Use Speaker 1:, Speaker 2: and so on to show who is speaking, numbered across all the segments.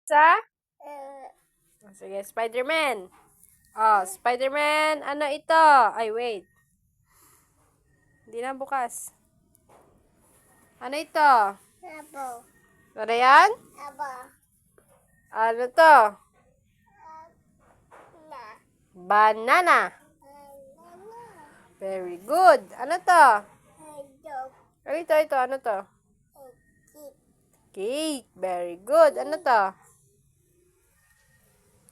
Speaker 1: Sa? Sige, Spider-Man. Oh, Spider-Man. Ano ito? Ay, wait. Hindi na bukas. Ano ito?
Speaker 2: Abo.
Speaker 1: Ano yan?
Speaker 2: Abo.
Speaker 1: Ano to?
Speaker 2: Na.
Speaker 1: Banana.
Speaker 2: Banana.
Speaker 1: Very good. Ano to?
Speaker 2: Dog.
Speaker 1: Ano ito? Ano to?
Speaker 2: Kit.
Speaker 1: Cake. Very good. Ano to?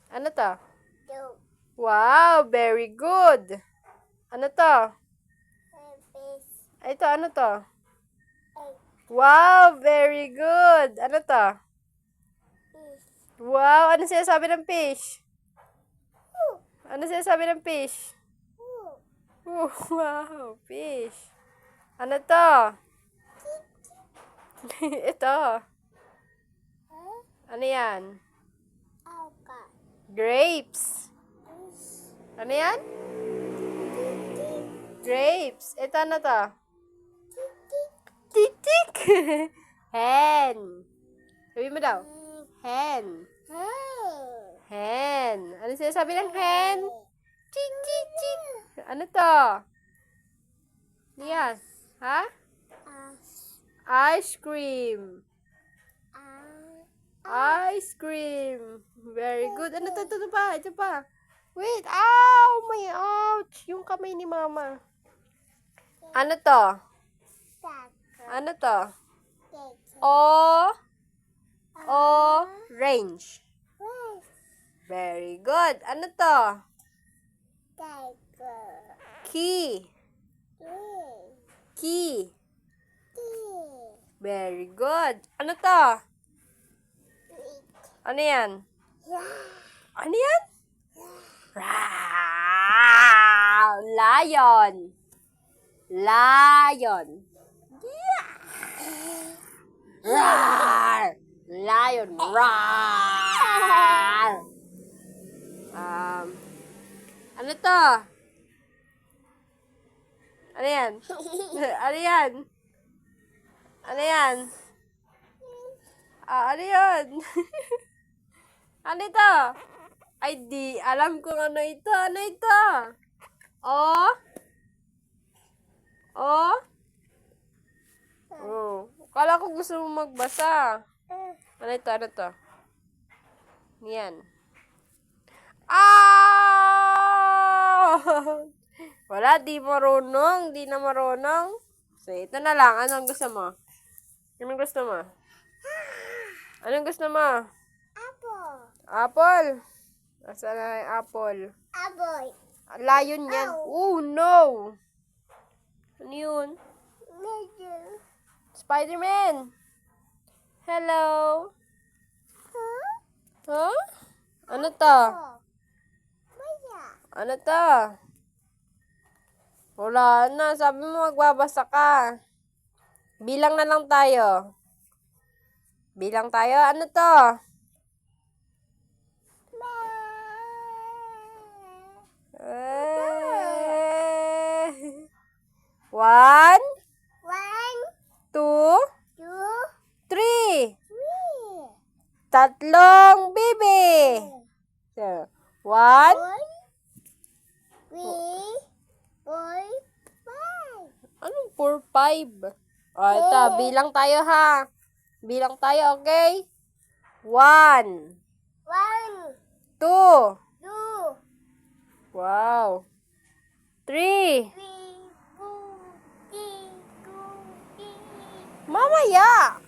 Speaker 1: Ano to?
Speaker 2: Dog.
Speaker 1: Wow, very good. Ano to?
Speaker 2: Fish.
Speaker 1: Ito, ano to?
Speaker 2: Egg.
Speaker 1: Wow, very good. Ano to?
Speaker 2: Fish.
Speaker 1: Wow, ano sinasabi ng fish? Ano sinasabi ng fish? Wow, fish. Ano to? Ito. Ano yan?
Speaker 2: Alka.
Speaker 1: Grapes. Ano yan? Grapes. Ito ano to? Titik. Hen. Sabi mo daw. Hen. Hen. Ano sinasabi ng hen? Chik, chik, chik. Ano to? Yes. Ha? Ice cream. Ice cream. Very good. Ano to? Ito pa. Ito pa. Wait. Ow! May ouch. Yung kamay ni mama. Ano to? Ano to? Orange. Very good. Ano to? Key. Key. Very good. Ano to? Ano yan? Ano yan? Lion. Lion. Roar! Lion. Roar! Ano to? Ano yan? Ano yan? Ano yan? Ano yan? Ano ito? Ay, di. Alam kung ano ito. Ano ito? Oh? Oh? Oh. Kala ko gusto mo magbasa. Ano ito? Ano to? Yan. Ah! Wala, di marunong. Di na marunong. So, ito na lang. Anong gusto mo? Anong gusto mo? Anong gusto mo?
Speaker 2: Apple.
Speaker 1: Apple? Nasaan na yung apple?
Speaker 2: Aboy.
Speaker 1: Lion yan. Oh, no! Ano yun? Spider-Man! Hello? Huh? Ano to? Ano to? Wala na. Sabi mo magbabasa ka. Bilang na lang tayo. Bilang tayo. Ano to? One, 2, 3. Tatlong bibi. So, 1. Anong 4, 5? O, ito. Bilang tayo, ha? Bilang tayo, okay? 1, 2. Wow. 3. Mamaya.